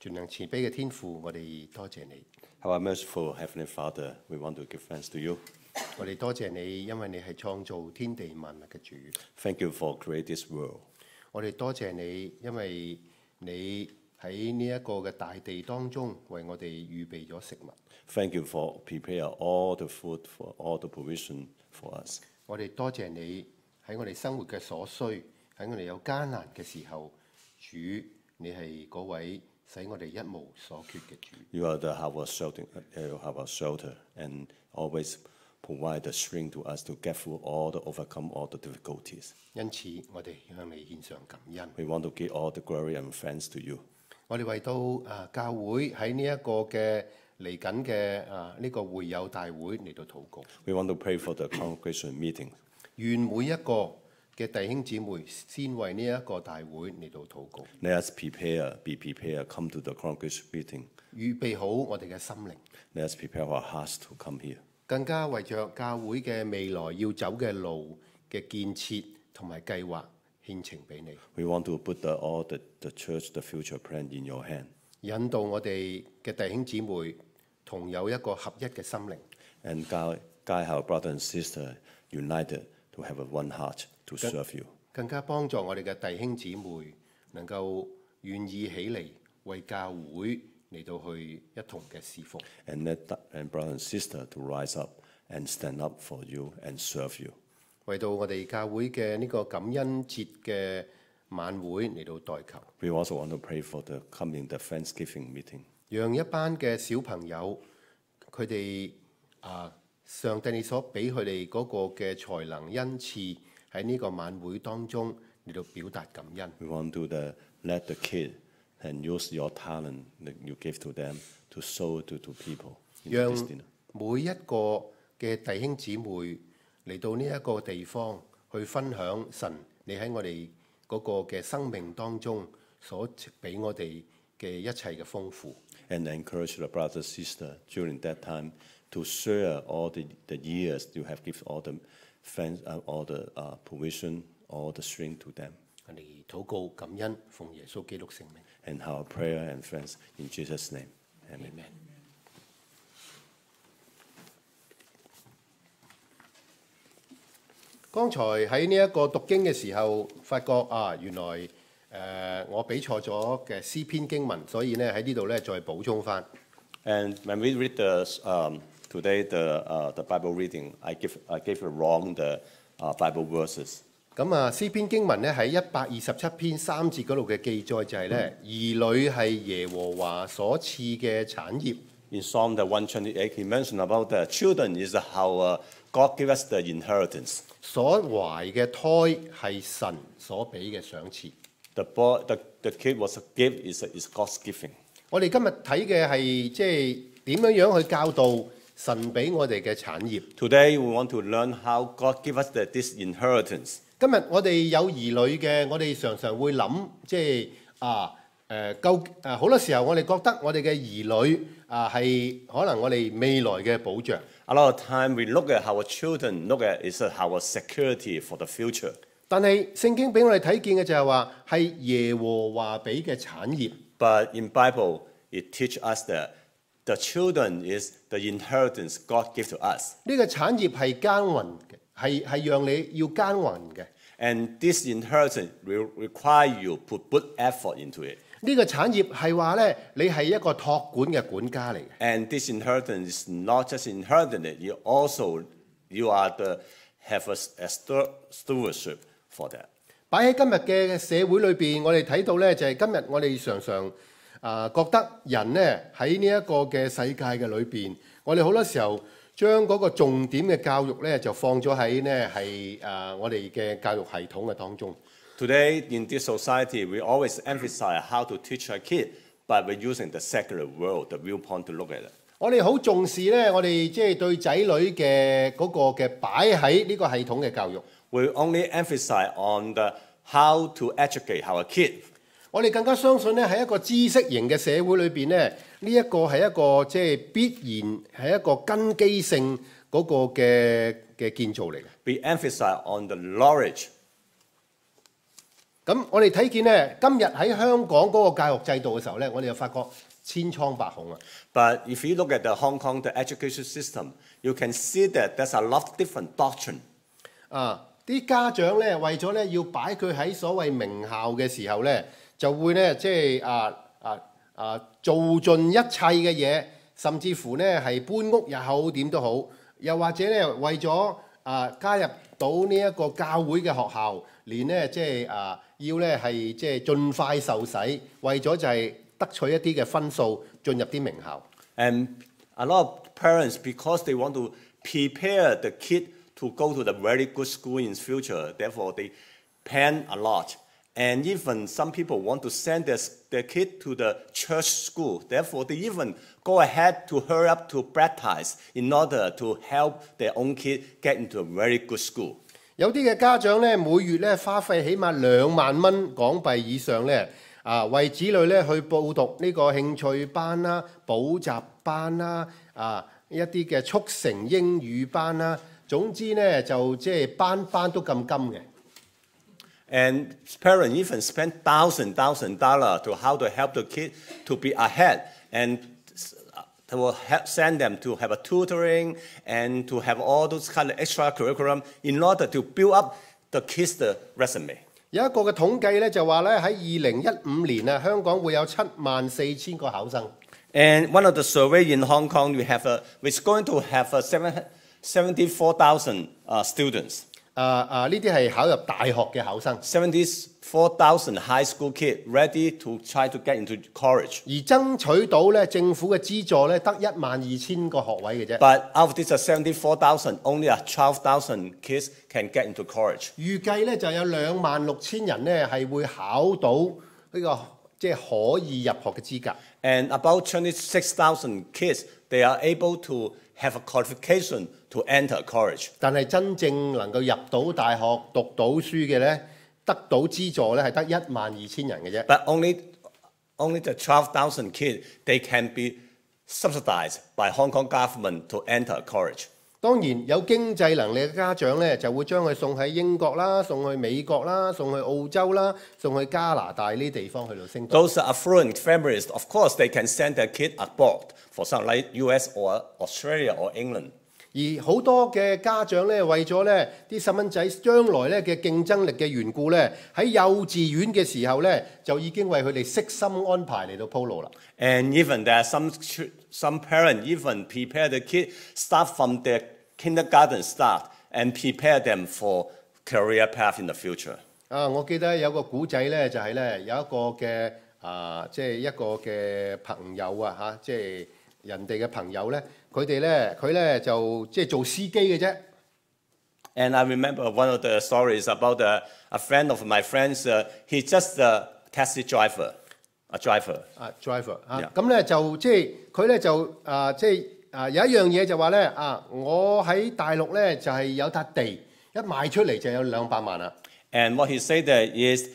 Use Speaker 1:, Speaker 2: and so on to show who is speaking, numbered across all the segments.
Speaker 1: 盡量慈悲嘅天父，我哋多謝你。
Speaker 2: Our merciful Heavenly Father, we want to give thanks to you.
Speaker 1: 我哋多謝你，因為你係創造天地萬物嘅主。
Speaker 2: Thank you for creating this world.
Speaker 1: 我哋多謝你，因為你喺呢一個嘅大地當中，為我哋預備咗食物。
Speaker 2: Thank you for preparing all the food, for all the provision for us.
Speaker 1: 我哋多謝你喺我哋生活嘅所需，喺我哋有艱難嘅時候，主你係嗰位使我哋一無所缺嘅主。
Speaker 2: You are our shelter, and always provide the strength to us to get through overcome all the difficulties.
Speaker 1: 因此，我哋向你獻上感恩。
Speaker 2: We want to give all the glory and thanks to you.
Speaker 1: 我哋為到教會喺呢一個嘅嚟緊嘅呢個會友大會嚟到禱告。
Speaker 2: We want to pray for the congregation meeting.
Speaker 1: 願每一個嘅弟兄姊妹先為呢一個大會嚟到禱告，
Speaker 2: Let us be prepared, come to the congregation meeting.
Speaker 1: 預備好我哋嘅心靈，
Speaker 2: Let us prepare our hearts to come here.
Speaker 1: 更加為着教會嘅未來要走嘅路嘅建設同埋計劃獻呈俾你，
Speaker 2: We want to put all the church, the future plan in your hand.
Speaker 1: 引導我哋嘅弟兄姊妹同有一個合一嘅心靈，
Speaker 2: And guide our brother and sister united to have a one heart to serve you.
Speaker 1: 更加幫助我哋嘅弟兄姊妹能夠願意起嚟為教會嚟到去一同嘅侍奉。
Speaker 2: And brother and sister to rise up and stand up for you and serve you.
Speaker 1: 為到我哋教會嘅呢個感恩節嘅晚會嚟到代求，
Speaker 2: We also want to pray for the Thanksgiving meeting.
Speaker 1: 讓一班嘅小朋友佢哋上帝你所俾佢哋嗰個嘅才能恩賜喺呢個晚會當中嚟到表達感恩。
Speaker 2: We want to let the kid and use your talent that you give to them to sow to people.
Speaker 1: 讓每一個嘅弟兄姊妹嚟到呢一個地方去分享神你喺我哋嗰個嘅生命當中所俾我哋嘅一切嘅豐富。
Speaker 2: And encourage the brother sister during that time to share all the years you have given all the friends, all the provision, all the strength to them.
Speaker 1: 我哋禱告感恩，奉耶穌基督聖名。
Speaker 2: And our prayer and thanks in Jesus' name. Amen.
Speaker 1: Amen. 剛才喺呢一個讀經嘅時候，發覺原來我俾錯咗嘅詩篇經文，所以咧喺呢度咧再補充翻。
Speaker 2: And when we read today the Bible reading, I gave wrong the Bible verses.
Speaker 1: 咁詩篇經文咧喺127篇3節嗰度嘅記載就係咧，兒女係耶和華所賜嘅產業。
Speaker 2: In Psalm 128, he mentioned about the children is how God gave us the inheritance.
Speaker 1: 所懷嘅胎係神所俾嘅賞賜。
Speaker 2: The kid was a gift, is God's giving.
Speaker 1: 我哋今日睇嘅係即係點樣去教導神俾我哋嘅產業。
Speaker 2: Today we want to learn how God gave us this inheritance.
Speaker 1: 今日我哋有兒女嘅，我哋常常會諗，即係好多時候我哋覺得我哋嘅兒女係可能我哋未來嘅保障。
Speaker 2: A lot of time we look at our children, look at is our security for the future.
Speaker 1: 但係聖經俾我哋睇見嘅就係話係耶和華俾嘅產業。
Speaker 2: But in Bible, it teaches us that the children is the inheritance God gives to us.
Speaker 1: 呢個產業係耕耘嘅，係讓你要耕耘嘅。
Speaker 2: And this inheritance will require you to put effort into it.
Speaker 1: 呢個產業係話咧，你係一個託管嘅管家嚟嘅。
Speaker 2: And this inheritance is not just inheritance, you have a stewardship for that.
Speaker 1: 擺喺今日嘅社會裏邊，我哋睇到咧就係今日我哋常常覺得人咧喺呢一個嘅世界嘅裏邊，我哋好多時候將嗰個重點嘅教育咧就放咗喺呢係我哋嘅教育系統嘅當中。
Speaker 2: Today, in this society, we always emphasize how to teach a kid, but we're using the secular world, the viewpoint to look at it.
Speaker 1: 我哋好重視咧，我哋即係對仔女嘅嗰個嘅擺喺呢個系統嘅教育。
Speaker 2: We only emphasize on how to educate our kid.
Speaker 1: 我哋更加相信咧喺一個知識型嘅社會裏邊咧，呢一個係一個即係必然係一個根基性嗰個嘅建造嚟嘅。
Speaker 2: We emphasize on the knowledge.
Speaker 1: 咁我哋睇見咧，今日喺香港嗰個教育制度嘅時候咧，我哋就發覺千瘡百孔啊！
Speaker 2: But if you look at the Hong Kong the education system, you can see that there's a lot of different doctrine.
Speaker 1: 啲家長咧為咗咧要擺佢喺所謂名校嘅時候咧，就會咧即係做盡一切嘅嘢，甚至乎咧係搬屋又好點都好，又或者咧為咗加入到呢一個教會嘅學校，連咧即係要咧係即係盡快受洗，為咗就係得取一啲嘅分數進入啲名校。
Speaker 2: And a lot of parents, because they want to prepare the kid to go to the very good school in future, therefore they plan a lot. And even some people want to send their kid to the church school. Therefore, they even go ahead to hurry up to baptize in order to help their own kid get into a very good school.
Speaker 1: 有啲嘅家長咧，每月咧花費起碼2萬蚊港幣以上咧，為子女咧去報讀呢個興趣班啦、補習班啦、一啲嘅速成英語班啦，總之咧就即係班班都咁金嘅。
Speaker 2: And parents even spend $1,000 to how to help the kid to be ahead and they will send them to have a tutoring and to have all those kind of extra curriculum in order to build up the kids' resume.
Speaker 1: 有一個嘅統計咧就話咧喺2015年啊，香港會有74,000個考生。
Speaker 2: And one of the survey in Hong Kong, we're going to have 74,000 students.
Speaker 1: 呢啲係考入大學嘅考生。
Speaker 2: 74,000 high school kids ready to try to get into college.
Speaker 1: 而爭取到咧政府嘅資助咧，得12,000個學位嘅啫。
Speaker 2: But out of this 74,000, only 12,000 kids can get into college.
Speaker 1: 預計咧就有26,000人咧係會考到呢個即係可以入學嘅資格。
Speaker 2: And about 26,000 kids, they are able to have a qualification to enter college.
Speaker 1: 但係真正能夠入到大學讀到書嘅咧，得到資助咧係得12,000人嘅啫。
Speaker 2: But only the 12,000 kids, they can be subsidized by Hong Kong government to enter college.
Speaker 1: 當然有經濟能力嘅家長咧，就會將佢送喺英國啦、送去美國啦、送去澳洲啦、送去加拿大呢啲地方去到升讀。
Speaker 2: Those affluent families, of course, they can send their kid abroad for something like US or Australia or England.
Speaker 1: 而好多嘅家長咧，為咗咧啲細蚊仔將來咧嘅競爭力嘅緣故咧，喺幼稚園嘅時候咧，就已經為佢哋悉心安排嚟到鋪路啦。
Speaker 2: And even there are some parents even prepare the kid start from their kindergarten start and prepare them for career path in the future.
Speaker 1: 我記得有個古仔咧，就係咧有一個嘅即係一個嘅朋友即係人哋嘅朋友咧，佢咧就即係做司機嘅啫。
Speaker 2: And I remember one of the stories about a friend of my friends. He's just a taxi driver, a driver.
Speaker 1: driver 咁咧就即係佢咧就即係有一樣嘢就話咧我喺大陸咧就係有笪地，一賣出嚟就有200萬啦。
Speaker 2: And what he said there is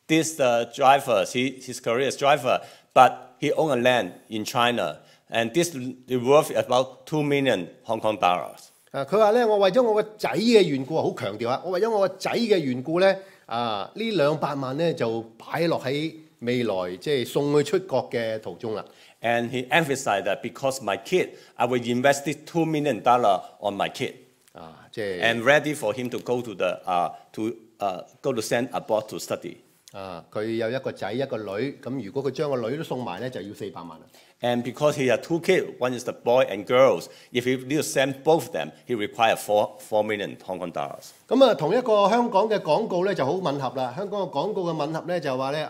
Speaker 2: this driver, his career is driver, but he owned a land in China, and this is worth about 2 million Hong Kong dollars.
Speaker 1: 佢話咧，我為咗我個仔嘅緣故，好強調我為咗我個仔嘅緣故咧，呢200萬咧就擺落喺未來即係送佢出國嘅途中啦。
Speaker 2: And he emphasized that because my kid, I will invest this $2 million on my kid.
Speaker 1: 即係
Speaker 2: And ready for him to go to go to send abroad to study.
Speaker 1: 佢有一個仔一個女，咁如果佢將個女都送埋咧，就要400萬啦。
Speaker 2: And because he had 2 kids, one is the boy and girls, if he need to send both of them, he required 4 million Hong Kong dollars.
Speaker 1: 咁同一個香港嘅廣告咧就好吻合啦。香港嘅廣告嘅吻合咧就話咧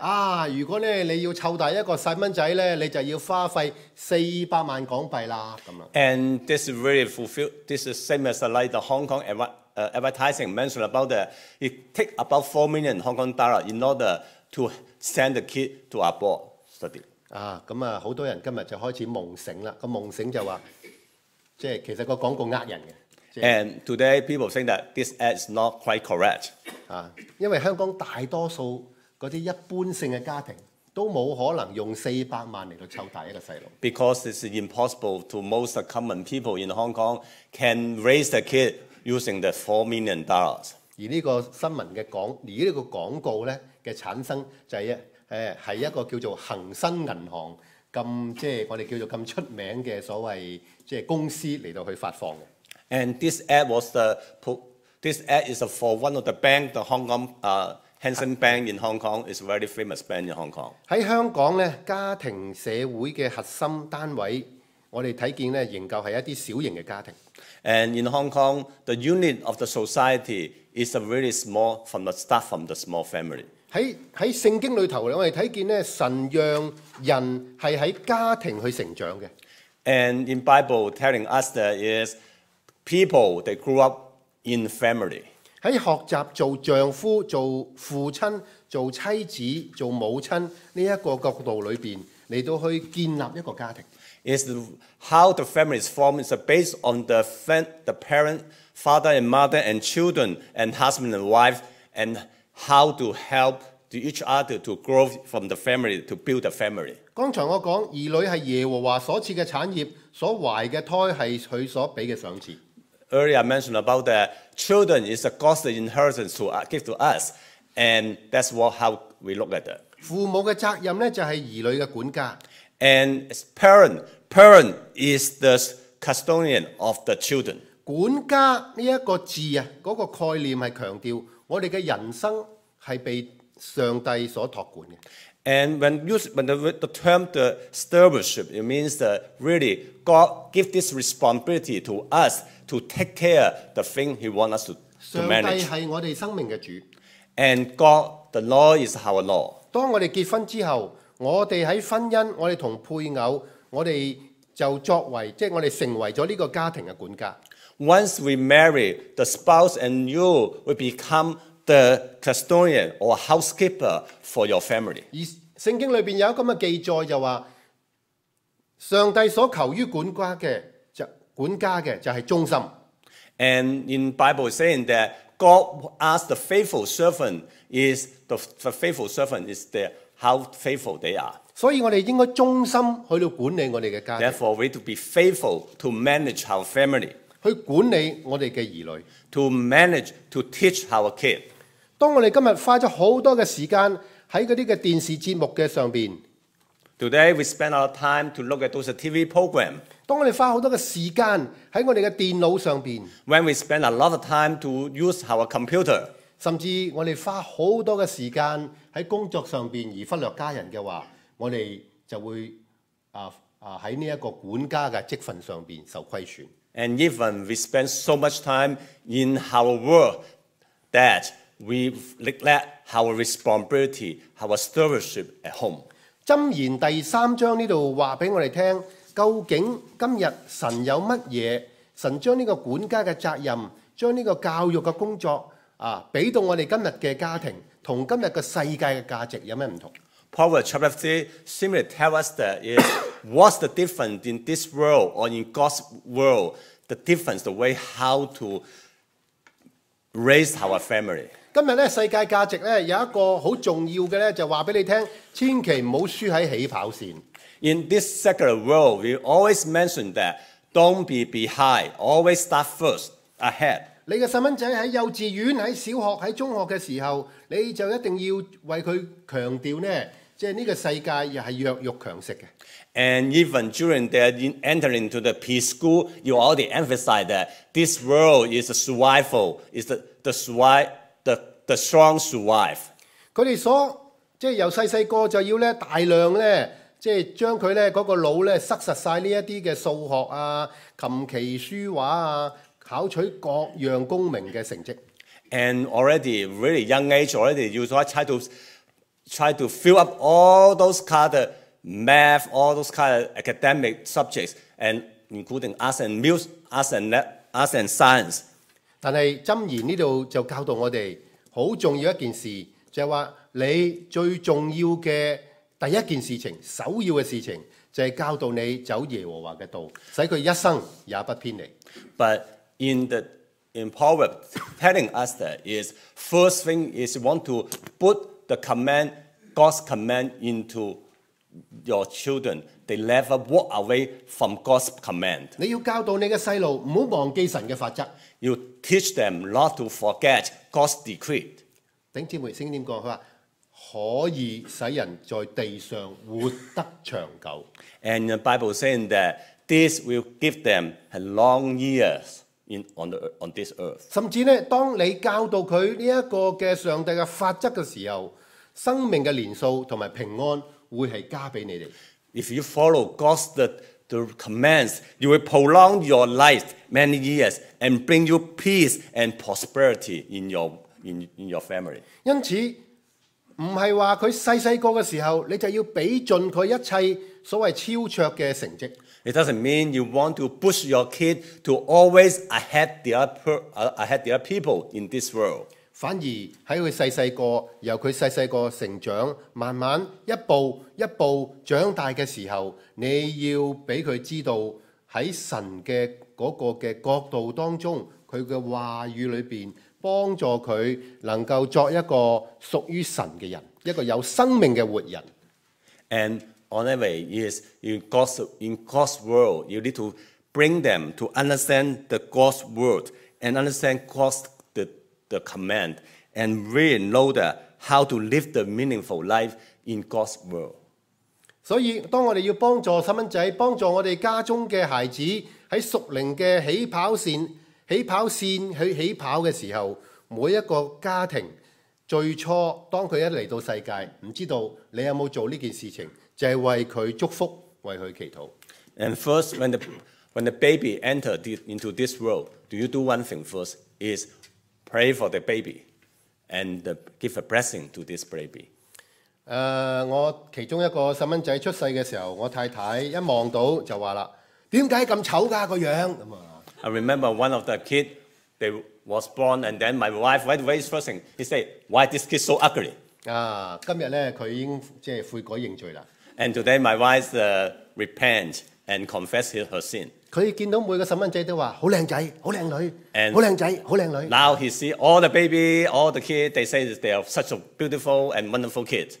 Speaker 1: 如果咧你要湊大一個細蚊仔咧，你就要花費400萬港幣啦咁啦。
Speaker 2: And this is really fulfilled. This is same as like the Hong Kong advertising mentioned about that. It take about 4 million Hong Kong dollars in order to send the kid to abroad study.
Speaker 1: 好多人今日就開始夢醒啦。個夢醒就話，即係其實個廣告人嘅。
Speaker 2: And today people think that this ad is not quite correct.
Speaker 1: 因為香港大多數嗰啲一般性嘅家庭都冇可能用400萬嚟到湊大一個細路。
Speaker 2: Because it's impossible to most common people in Hong Kong can raise the kid using the $4 million.
Speaker 1: 而呢個新聞嘅呢個廣告咧嘅產生就係係一個叫做恒生銀行咁即係我哋叫做咁出名嘅所謂即係公司嚟到去發放嘅。
Speaker 2: And this ad is for one of the bank, the Hong Kong Hang Seng Bank in Hong Kong is a very famous bank in Hong Kong.
Speaker 1: 喺香港咧，家庭社會嘅核心單位，我哋睇見咧仍舊係一啲小型嘅家庭。
Speaker 2: And in Hong Kong, the unit of the society is a really small from the small family.
Speaker 1: 喺聖經裏頭咧，我哋睇見咧神讓人係喺家庭去成長嘅。
Speaker 2: And in Bible telling us that is people they grew up in family.
Speaker 1: 喺學習做丈夫、做父親、做妻子、做母親呢一個角度裏邊嚟到去建立一個家庭。
Speaker 2: Is how the family is formed is based on the parent, father and mother and children and husband and wife and how to help to each other to grow from the family to build a family.
Speaker 1: 剛才我講兒女係耶和華所賜嘅產業，所懷嘅胎係佢所俾嘅賞賜。
Speaker 2: Earlier I mentioned about the children is a God's inheritance to give to us, and that's how we look at it.
Speaker 1: 父母嘅責任咧就係兒女嘅管家。
Speaker 2: And as parent is the custodian of the children.
Speaker 1: 管家呢一個字啊，嗰個概念係強調我哋嘅人生係被上帝所託管嘅。
Speaker 2: And when the term the stewardship, it means that really God give this responsibility to us to take care the thing He wants us to manage.
Speaker 1: 上帝係我哋生命嘅主。
Speaker 2: And God, the law is our law.
Speaker 1: 當我哋結婚之後，我哋喺婚姻，我哋同配偶，我哋就作為即係我哋成為咗呢個家庭嘅管家。
Speaker 2: Once we marry, the spouse and you will become the custodian or housekeeper for your family.
Speaker 1: 而聖經裏邊有咁嘅記載就話，上帝所求於管家嘅就係忠心。
Speaker 2: And in Bible saying that God asked the faithful servant is the faithful servant is how faithful they are.
Speaker 1: 所以我哋應該忠心去到管理我哋嘅家庭，
Speaker 2: Therefore, we need to be faithful to manage our family,
Speaker 1: 去管理我哋嘅兒女。
Speaker 2: to manage, to teach our kid.
Speaker 1: 當我哋今日花咗好多嘅時間喺嗰啲嘅電視節目嘅上邊，
Speaker 2: Today, we spend our time to look at those TV programs.
Speaker 1: 當我哋花好多嘅時間喺我哋嘅電腦上邊，
Speaker 2: When we spend a lot of time to use our computer,
Speaker 1: 甚至我哋花好多嘅時間喺工作上邊而忽略家人嘅話，我哋就會喺呢一個管家嘅職份上邊受虧損。
Speaker 2: and even we spend so much time in our work that we neglect our responsibility, our stewardship at home.
Speaker 1: 箴言第3章呢度話俾我哋聽，究竟今日神有乜嘢？神將呢個管家嘅責任，將呢個教育嘅工作俾到我哋今日嘅家庭，同今日嘅世界嘅價值有咩唔同？
Speaker 2: Proverbs chapter 3 simply tell us that is what's the difference in this world or in God's world, the difference, the way how to raise our family.
Speaker 1: 今日咧世界價值咧有一個好重要嘅咧，就話俾你聽，千祈唔好輸喺起跑線。
Speaker 2: In this secular world, we always mention that don't be behind, always start first, ahead.
Speaker 1: 你嘅細蚊仔喺幼稚園、喺小學、喺中學嘅時候，你就一定要為佢強調呢，即係呢個世界又係弱肉強食嘅。
Speaker 2: And even during their entering into the preschool, you already emphasize that this world is a survival, is the strong survive.
Speaker 1: 佢哋即係由細個就要咧大量咧，即係將佢咧嗰個腦咧塞實晒呢一啲嘅數學啊、琴棋書畫啊，考取各樣功名嘅成績。
Speaker 2: And already, really young age, already you try to fill up all those kind of math, all those kind of academic subjects, and including arts and science.
Speaker 1: 但係箴言呢度就教導我哋好重要一件事，就係話你最重要嘅第一件事情、首要嘅事情，就係教導你走耶和華嘅道，使佢一生也不偏離。
Speaker 2: But in Proverbs, telling us that is first thing is you want to put the command, God's command into your children, they never walk away from God's command.
Speaker 1: 你要教導你嘅細路唔好忘記神嘅法則。
Speaker 2: You teach them not to forget God's decree.
Speaker 1: 弟兄姊妹，聖經點講？佢話可以使人在地上活得長久。
Speaker 2: And the Bible saying that this will give them a long years on this earth.
Speaker 1: 甚至咧，當你教導佢呢一個嘅上帝嘅法則嘅時候，生命嘅年數同埋平安會係加俾你哋。
Speaker 2: If you follow God's the commands, you will prolong your life many years and bring you peace and prosperity in your family.
Speaker 1: 因此唔係話佢細個嘅時候，你就要俾盡佢一切所謂超卓嘅成績。
Speaker 2: It doesn't mean you want to push your kid to always ahead the other people in this world.
Speaker 1: 反而喺佢細個，由佢細個成長，慢慢一步一步長大嘅時候，你要俾佢知道喺神嘅嗰個嘅角度當中，佢嘅話語裏邊幫助佢能夠作一個屬於神嘅人，一個有生命嘅活人。
Speaker 2: And anyway, is in God's world, you need to bring them to understand the God's word and understand God's the command and really know how to live the meaningful life in God's world.
Speaker 1: 所以當我哋要幫助細蚊仔，幫助我哋家中嘅孩子喺屬靈嘅起跑線去起跑嘅時候，每一個家庭最初當佢一嚟到世界，唔知道你有冇做呢件事情，就係為佢祝福，為佢祈禱。
Speaker 2: And first, when the baby entered into this world, do you do one thing first? Is pray for the baby and give a blessing to this baby.
Speaker 1: 我其中一個細蚊仔出世嘅時候，我太太一望到就話啦：點解咁醜㗎個樣？咁啊！
Speaker 2: I remember one of the kid, they was born, and then my wife, right away, first thing, he said, "Why this kid so ugly?"
Speaker 1: 今日咧佢已經即係悔改認罪啦。
Speaker 2: And today my wife repent and confess her sin.
Speaker 1: 佢見到每個細蚊仔都話好靚仔、好靚女、
Speaker 2: And
Speaker 1: 好靚仔、好靚女。
Speaker 2: Now he see all the baby, all the kids, they say that they are such a beautiful and wonderful kids.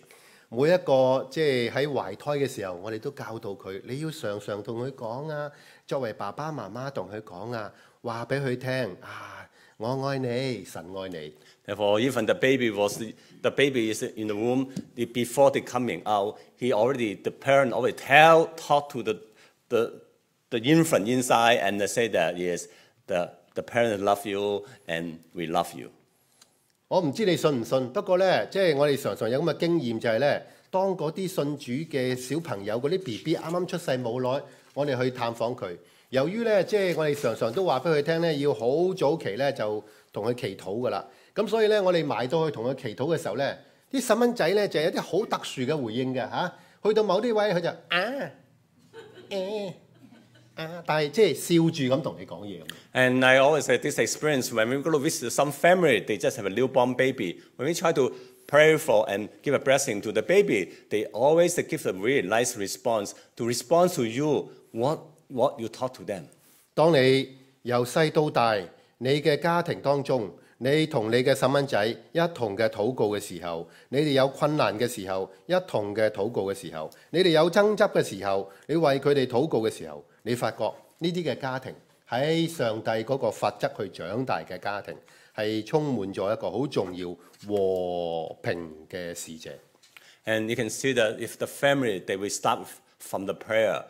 Speaker 1: 每一個即係喺懷胎嘅時候，我哋都教導佢，你要常常同佢講啊，作為爸爸媽媽同佢講啊，話俾佢聽啊，我愛你，神愛你。
Speaker 2: Therefore, even the baby is in the womb, before they coming out, the parent already talk to the infant inside and they say that yes, the parents love you and we love you.
Speaker 1: 我唔知你信唔信，不過咧，即係我哋常常有咁嘅經驗，就係咧，當嗰啲信主嘅小朋友嗰啲 BB 啱啱出世冇耐，我哋去探訪佢。由於咧，即係我哋常常都話俾佢聽咧，要好早期咧就同佢祈禱噶啦。咁所以咧，我哋埋到去同佢祈禱嘅時候咧，啲細蚊仔咧就有啲好特殊嘅回應嘅嚇。去到某啲位佢就但係即係笑住咁同你講嘢咁。
Speaker 2: And I always had this experience when we go to visit some family, they just have a newborn baby. When we try to pray for and give a blessing to the baby, they always give a really nice response to respond to you what you taught to them.
Speaker 1: 當你由細到大，你嘅家庭當中，你同你嘅細蚊仔一同嘅禱告嘅時候，你哋有困難嘅時候，一同嘅禱告嘅時候，你哋有爭執嘅時候，你為佢哋禱告嘅時候，你發覺呢啲嘅家庭喺上帝嗰個法則去長大嘅家庭，係充滿咗一個好重要和平嘅使者。
Speaker 2: And you can see that if the family, they will start from the prayer,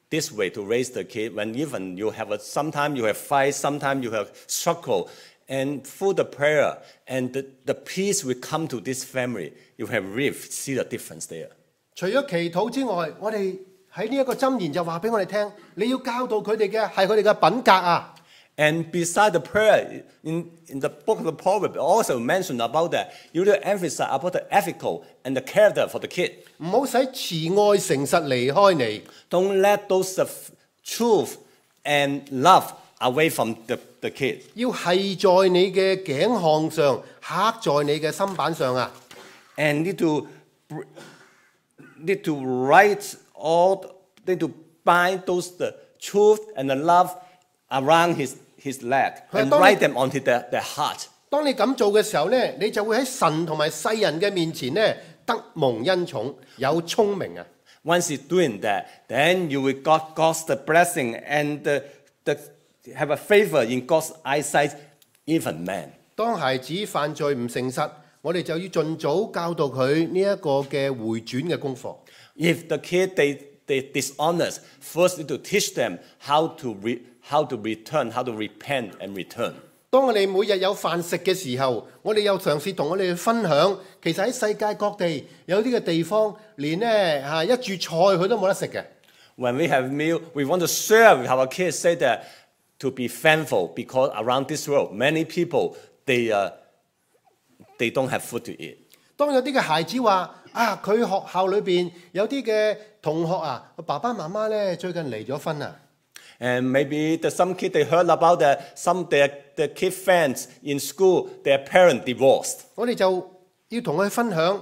Speaker 2: this way to raise the kid, when even you have sometimes you have fight, sometimes you have struggle, and through the prayer, and the peace will come to this family, you have really see the difference there.
Speaker 1: 除咗祈禱之外，我哋喺呢一個箴言就話俾我哋聽，你要教導佢哋嘅係佢哋嘅品格啊。
Speaker 2: And beside the prayer, in the book of the Proverbs, also mentioned about that. You need to emphasize about the ethical and the character for the kid.
Speaker 1: 唔好使慈愛誠實離開你。
Speaker 2: Don't let those truth and love away from the kid.
Speaker 1: 要係在你嘅頸項上，刻在你嘅心板上啊！
Speaker 2: And need to bind the truth and the love around his leg and write them onto their heart.
Speaker 1: 當你咁做嘅時候咧，你就會喺神同埋世人嘅面前咧得蒙恩寵，有聰明啊。
Speaker 2: Once you're doing that, then you will got God's the blessing and have a favor in God's eyesight, even man.
Speaker 1: 當孩子犯罪唔誠實，我哋就要盡早教導佢呢一個嘅回轉嘅功課。
Speaker 2: If the kid they dishonest, first need to teach them how to return, how to repent and return.
Speaker 1: 當我哋每日有飯食嘅時候，我哋又嘗試同我哋去分享，其實喺世界各地有啲嘅地方，連呢一注菜佢都冇得食嘅。
Speaker 2: When we have meal, we want to share with our kids, say that to be thankful because around this world, many people they don't have food to eat.
Speaker 1: 當有啲嘅孩子話啊，佢學校裏邊有啲嘅同學啊，爸爸媽媽咧最近離咗婚啊。
Speaker 2: And maybe some kid they heard about their kid friends in school, their parent divorced.
Speaker 1: 我哋就要同佢分享，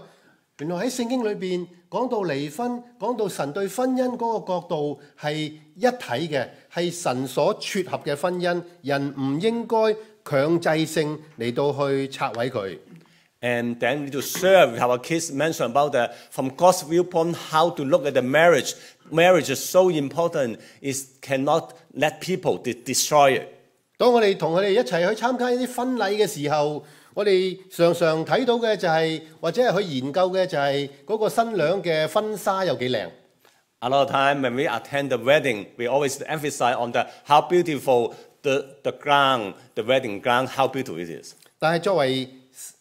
Speaker 1: 原來喺聖經裏邊講到離婚，講到神對婚姻嗰個角度係一體嘅，係神所撮合嘅婚姻，人唔應該強制性嚟到去拆毀佢。
Speaker 2: And then we need to share with our kids, mention about from God's viewpoint, how to look at the marriage. Marriage is so important, it cannot let people destroy it.
Speaker 1: 當我哋同佢哋一齊去參加一啲婚禮嘅時候，我哋常常睇到嘅就係、或者係去研究嘅就係嗰個新娘嘅婚紗有幾靚。
Speaker 2: A lot of time when we attend the wedding, we always emphasize on how beautiful the ground, the wedding ground, how beautiful it is.
Speaker 1: 但係作為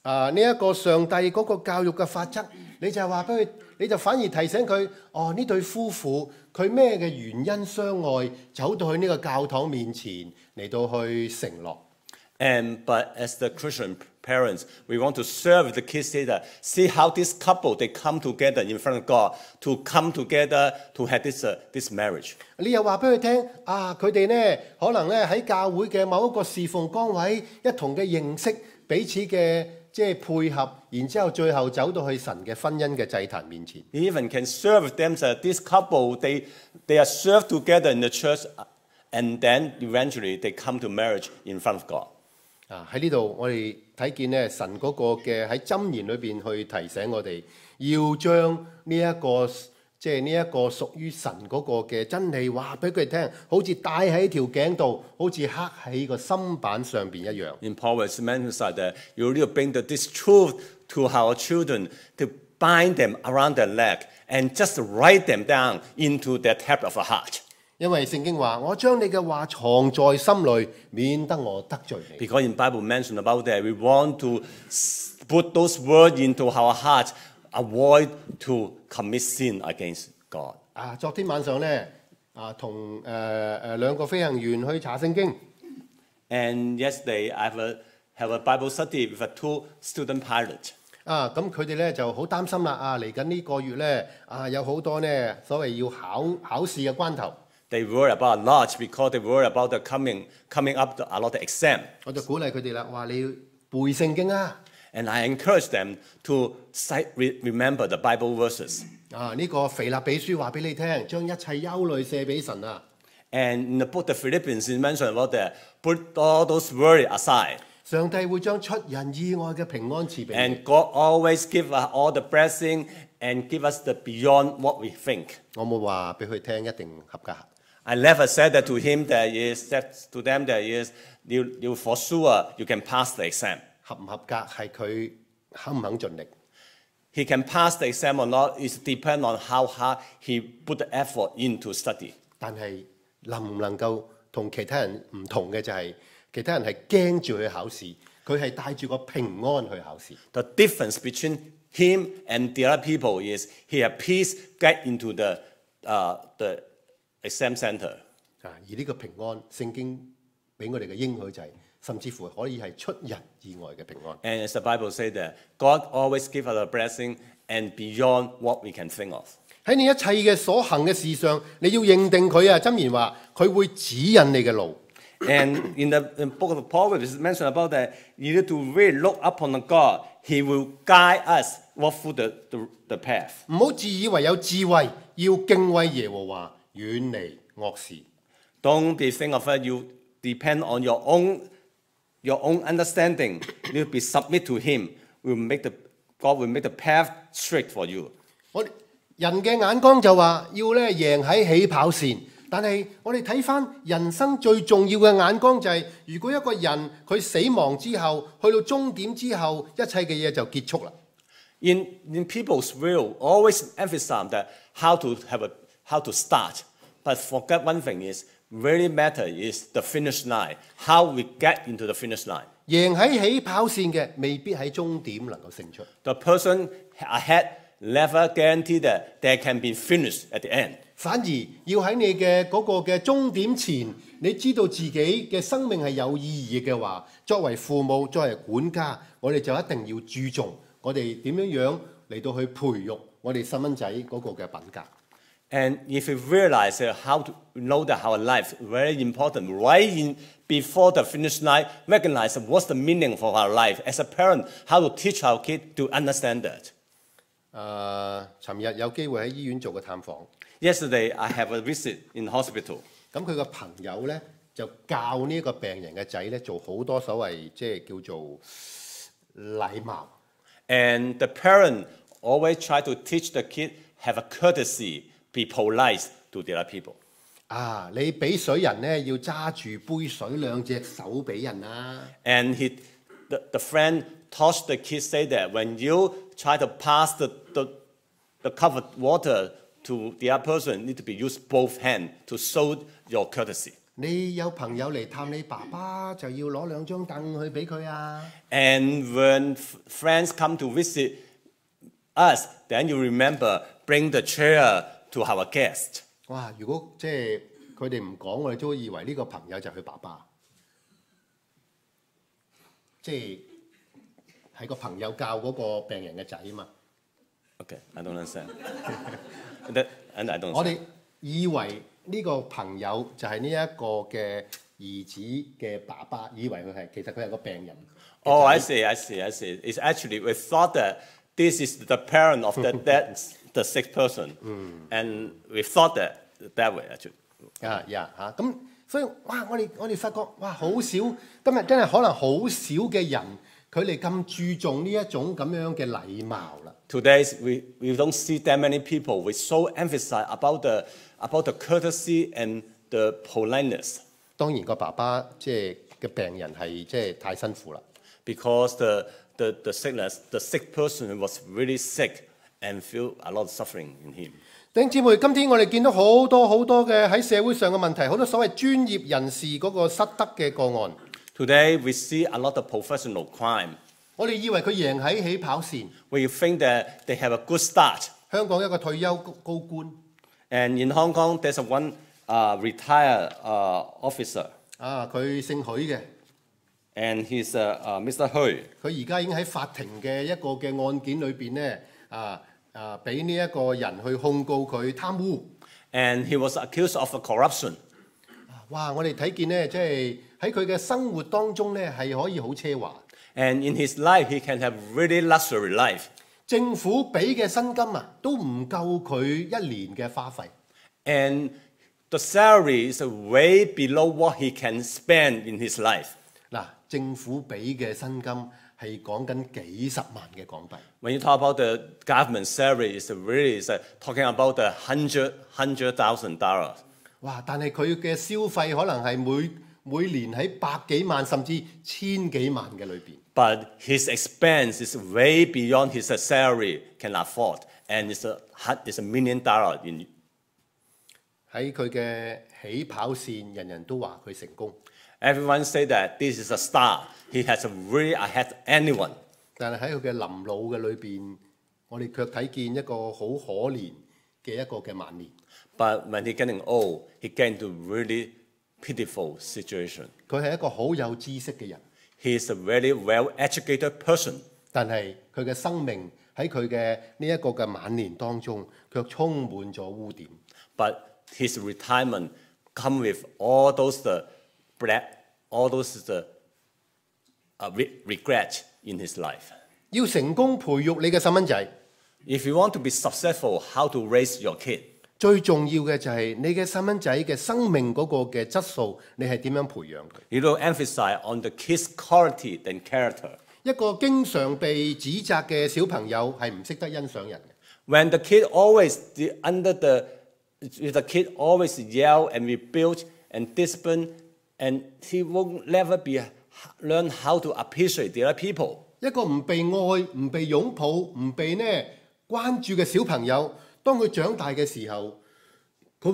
Speaker 1: 呢一個上帝嗰個教育嘅法則，你就係話俾佢，你就反而提醒佢，哦呢對夫婦佢咩嘅原因相愛，走到去呢個教堂面前嚟到去承諾。
Speaker 2: But as the Christian parents, we want to share with the kids, say that see how this couple they come together in front of God to come together to have this marriage.
Speaker 1: 你又話俾佢聽啊，佢哋呢可能呢喺教會嘅某一個侍奉崗位，一同嘅認識彼此嘅即係配合，然之後最後走到去神嘅婚姻嘅祭壇面前。
Speaker 2: You even can share with them that this couple they are served together in the church, and then eventually they come to marriage in front of God.
Speaker 1: 喺呢度我哋睇見咧，神嗰個嘅喺箴言裏邊去提醒我哋，要將呢一個即係呢一個屬於神嗰個嘅真理話俾佢哋聽，好似戴喺條頸度，好似刻喺個心板上邊一樣。
Speaker 2: In Proverbs, mentions that you need to bring this truth to our children, to bind them around their leg, and just write them down into their tab of a heart.
Speaker 1: 因為聖經話：我將你嘅話藏在心裏，免得我得罪你。
Speaker 2: Because in Bible mentioned about that, we want to put those words into our heart, avoid to commit sin against God.
Speaker 1: 昨天晚上咧，同兩個飛行員去查聖經。
Speaker 2: And yesterday, I have a Bible study with 2 student pilots.
Speaker 1: 咁佢哋咧就好擔心啦。嚟緊呢個月咧，有好多呢所謂要考試嘅關頭。
Speaker 2: They worry about a lot because they worry about the coming up a lot of exam.
Speaker 1: 我就鼓勵佢哋啦，話你要背聖經啊。
Speaker 2: And I encourage them to remember the Bible verses.
Speaker 1: 呢個腓立比書話俾你聽，將一切憂慮卸俾神啊。
Speaker 2: And in the book of Philippians, it mentioned about that. Put all those worries aside.
Speaker 1: 上帝會將出人意外嘅平安賜俾你。
Speaker 2: And God always give us all the blessing and give us the beyond what we think.
Speaker 1: 我冇話俾佢聽一定合格。
Speaker 2: I never said that to him. To them that is, you for sure you can pass the exam.
Speaker 1: 合唔合格係佢肯唔肯盡力。
Speaker 2: He can pass the exam or not. It depends on how hard he put the effort into study.
Speaker 1: 但係能唔能夠同其他人唔同嘅就係、其他人係驚住去考試，佢係帶住個平安去考試。
Speaker 2: The difference between him and the other people is he had peace get into the exam center.
Speaker 1: 而呢個平安，聖經俾我哋嘅應許就係、甚至乎可以係出人意外嘅平安。
Speaker 2: And as the Bible says that, God always gives us a blessing and beyond what we can think of.
Speaker 1: 喺你一切嘅所行嘅事上，你要認定佢啊。箴言話佢會指引你嘅路。
Speaker 2: And in the book of Proverbs, it's mentioned about that you need to really look upon God. He will guide us walk through the path.
Speaker 1: 唔好自以為有智慧，要敬畏耶和華，遠離惡事。
Speaker 2: Don't be think of it. You depend on your own understanding. You be submit to Him. Will make the God will make the path straight for you.
Speaker 1: 我人嘅眼光就話要咧贏喺起跑線，但係我哋睇翻人生最重要嘅眼光就係、如果一個人佢死亡之後，去到終點之後，一切嘅嘢就結束啦。
Speaker 2: In people's will, always emphasize that how to start, but forget one thing is really matter is the finish line, how we get into the finish line.
Speaker 1: 贏喺起跑線嘅未必喺終點能夠勝出，
Speaker 2: The person ahead never guarantee that they can be finished at the end.
Speaker 1: 反而要喺你嘅嗰個嘅終點前，你知道自己嘅生命係有意義嘅話，作為父母、作為管家，我哋就一定要注重我哋點樣嚟到去培育我哋細蚊仔嗰個嘅品格。
Speaker 2: And if we realize how to know that our life is very important, right in before the finish line, recognize what's the meaning for our life. As a parent, how to teach our kid to understand that.
Speaker 1: 尋日有機會喺醫院做個探訪，
Speaker 2: Yesterday, I have a visit in hospital.
Speaker 1: 咁佢個朋友咧就教呢一個病人嘅仔咧做好多所謂即係叫做禮貌。
Speaker 2: And the parent always try to teach the kid have a courtesy, be polite to the other people.
Speaker 1: 你俾水人咧要揸住杯水兩隻手俾人啊！
Speaker 2: And the friend taught the kid say that when you try to pass the cup of water to the other person, need to be use both hands to show your courtesy.
Speaker 1: 你有朋友嚟探你爸爸，就要攞兩張凳去俾佢啊！
Speaker 2: And when friends come to visit us, then you remember bring the chair to our guest.
Speaker 1: 哇！如果即係佢哋唔講，我哋都會以為呢個朋友就係佢爸爸，即係個朋友教嗰個病人嘅仔嘛。
Speaker 2: Okay, I don't understand. And I don't
Speaker 1: 我
Speaker 2: understand.
Speaker 1: 哋以為呢個朋友就係呢一個嘅兒子嘅爸爸，以為佢係，其實佢係個病人。
Speaker 2: Oh, I see. It's actually, we thought that this is the parent of the sick person. And we thought that way, actually.
Speaker 1: 咁所以哇，我哋發覺哇，好少今日真係可能好少嘅人，佢哋咁注重呢一種咁樣嘅禮貌啦。
Speaker 2: Today, we don't see that many people. We so emphasize about the courtesy and the politeness.
Speaker 1: 當然個爸爸即係嘅病人係即係太辛苦啦。
Speaker 2: Because the sick person was really sick and feel a lot of suffering in him.
Speaker 1: 弟兄姊妹，今天我哋見到好多嘅喺社會上嘅問題，好多所謂專業人士嗰個失德嘅個案。
Speaker 2: Today, we see a lot of professional crime.
Speaker 1: 我哋以為佢贏喺起跑線。
Speaker 2: We think that they have a good start.
Speaker 1: 香港一個退休高官
Speaker 2: And in Hong Kong, there's one retired officer.
Speaker 1: 佢姓許嘅，
Speaker 2: And he's Mr. Hui.
Speaker 1: 佢而家已經喺法庭嘅一個嘅案件裏邊咧，俾呢一個人去控告佢貪污。
Speaker 2: And he was accused of corruption.
Speaker 1: 哇！我哋睇見咧，即係喺佢嘅生活當中咧，係可以好奢華。
Speaker 2: And in his life, he can have really luxury life.
Speaker 1: 政府俾嘅薪金都唔夠佢一年嘅花費。
Speaker 2: And the salary is way below what he can spend in his life.
Speaker 1: 政府俾嘅薪金係講緊幾十萬嘅港幣。
Speaker 2: When you talk about the government salary, it's really talking about the $100,000.
Speaker 1: 哇！但係佢嘅消費可能係每年喺百幾萬甚至千幾萬嘅裏邊。
Speaker 2: But his expense is way beyond his salary can afford, and it's $1 million in.
Speaker 1: 喺佢嘅起跑線，人人都話佢成功。
Speaker 2: Everyone say that this is a star. He has really ahead anyone.
Speaker 1: 但係喺佢嘅臨老嘅裏邊，我哋卻睇見一個好可憐嘅一個嘅晚年。
Speaker 2: But when he getting old, he get into really pitiful situation.
Speaker 1: 佢係一個好有知識嘅人，
Speaker 2: He is a very well-educated person.
Speaker 1: 但係佢嘅生命喺佢嘅呢一個嘅晚年當中，卻充滿咗污點。
Speaker 2: But his retirement come with all those regret in his life.
Speaker 1: 要成功培育你嘅細蚊仔，
Speaker 2: If you want to be successful, how to raise your kid?
Speaker 1: 最重要嘅就係你嘅細蚊仔嘅生命嗰個嘅質素，你係點樣培養佢？
Speaker 2: You don't emphasize on the kid's quality and character.
Speaker 1: 一個經常被指責嘅小朋友係唔識得欣賞人嘅。
Speaker 2: When the kid always if the kid always yell and rebuke and discipline, and he won't never learn how to appreciate the other people.
Speaker 1: 一個唔被愛、唔被擁抱、唔被關注嘅小朋友，當佢長大嘅時候，佢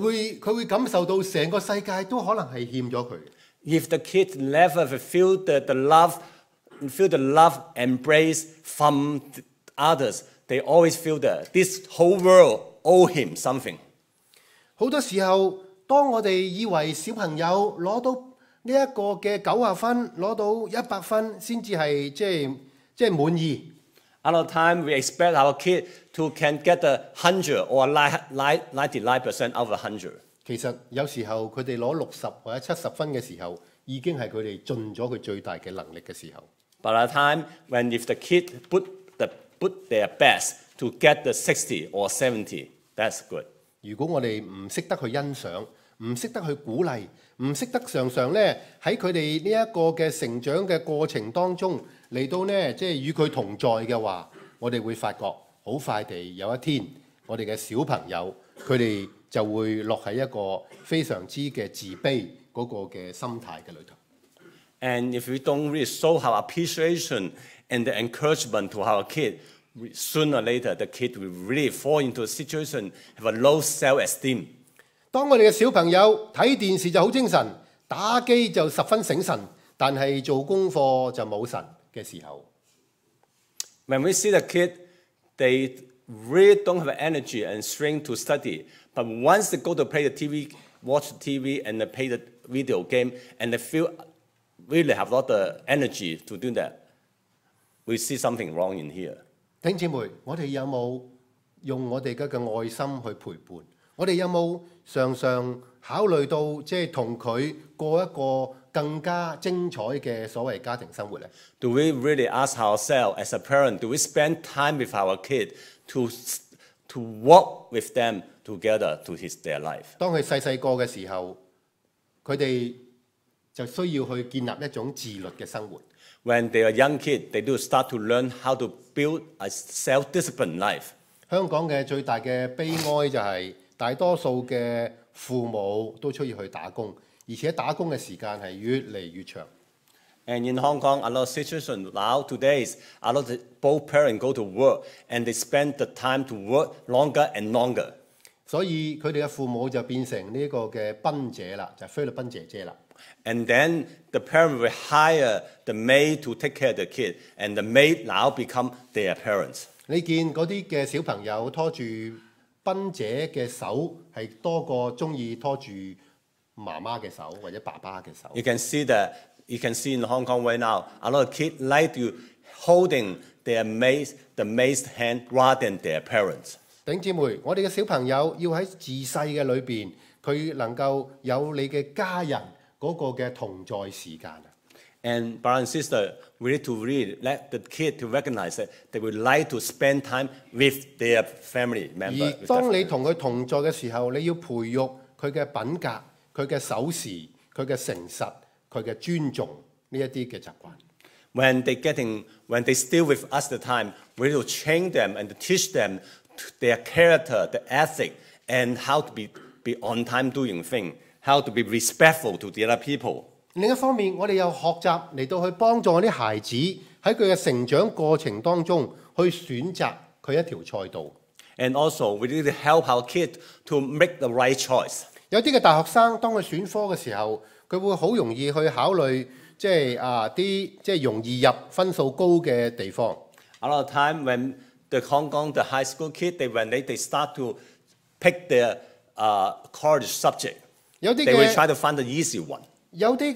Speaker 1: 會感受到成個世界都可能係欠咗佢。
Speaker 2: If the kid never feel the love embrace from others, they always feel that this whole world owe him something.
Speaker 1: 好多時候，當我哋以為小朋友攞到呢一個嘅90分，攞到100分先至係即係滿意。
Speaker 2: Another time we expect our kid to can get 100 or 99% out of 100.
Speaker 1: 其實有時候佢哋攞60或者70分嘅時候，已經係佢哋盡咗佢最大嘅能力嘅時候。
Speaker 2: But at a time when if the kid put their best to get the 60 or 70, that's good.
Speaker 1: 如果我哋唔識得去欣賞，唔識得去鼓勵，唔識得常常咧喺佢哋呢一個嘅成長嘅過程當中嚟到呢，即係與佢同在嘅話，我哋會發覺好快地有一天，我哋嘅小朋友佢哋就會落喺一個非常之嘅自卑嗰個嘅心態嘅裏頭。
Speaker 2: And if we don't really show our appreciation and the encouragement to our kid, sooner or later the kid will really fall into a situation have a low self-esteem.
Speaker 1: 當我哋嘅小朋友睇電視就好精神，打機就十分醒神，但係做功課就冇神嘅時候，
Speaker 2: When we see the kid, they really don't have energy and strength to study. But once they go to play the TV, watch the TV, and they play the video game, and they feel really have a lot of energy to do that, we see something wrong in here.
Speaker 1: 弟兄姊妹，我哋有冇用我哋嘅愛心去陪伴？我哋有冇常常考慮到即係同佢過一個更加精彩嘅所謂家庭生活呢？
Speaker 2: Do we really ask ourselves as a parent, do we spend time with our kid to walk with them together to their life?
Speaker 1: 當佢細個嘅時候，佢哋就需要去建立一種自律嘅生活。
Speaker 2: When they are young kids, they do start to learn how to build a self-disciplined life.
Speaker 1: 香港嘅最大嘅悲哀就係大多數嘅父母都出去打工，而且打工嘅時間係越嚟越長。
Speaker 2: And in Hong Kong, a lot of situations now today, a lot of both parents go to work and they spend the time to work longer and longer.
Speaker 1: 所以佢哋嘅父母就變成呢個嘅賓姐啦，就係菲律賓姐姐啦。
Speaker 2: And then the parent will hire the maid to take care of the kid, and the maid now become their parents.
Speaker 1: 你見嗰啲嘅小朋友拖住賓姐嘅手，係多過中意拖住媽媽嘅手或者爸爸嘅手。
Speaker 2: You can see in Hong Kong right now, a lot of kids like to holding the maid's hand rather than their parents.
Speaker 1: 弟兄姊妹，我哋嘅小朋友要喺自細嘅裏邊，佢能夠有你嘅家人嗰個嘅同在時間啊。
Speaker 2: And brother and sister, we need to really let the kid to recognize that they would like to spend time with their family member.
Speaker 1: 而當你同佢同在嘅時候，你要培育佢嘅品格、佢嘅守時、佢嘅誠實、佢嘅尊重呢一啲嘅習慣。
Speaker 2: When they still with us the time, we need to train them and to teach them their character, the ethic, and how to be on time doing things, how to be respectful to the other people.
Speaker 1: 另一方面，我哋又學習嚟到去幫助我啲孩子喺佢嘅成長過程當中去選擇佢一條賽道。
Speaker 2: And also, we need to help our kids to make the right choice.
Speaker 1: 有啲嘅大學生當佢選科嘅時候，佢會好容易去考慮啲容易入分數高嘅地方。
Speaker 2: A lot of time when the Hong Kong, the high school kids, when they start to pick their college subject,
Speaker 1: 有啲
Speaker 2: they will
Speaker 1: 嘅
Speaker 2: try to find the easy one.
Speaker 1: 有啲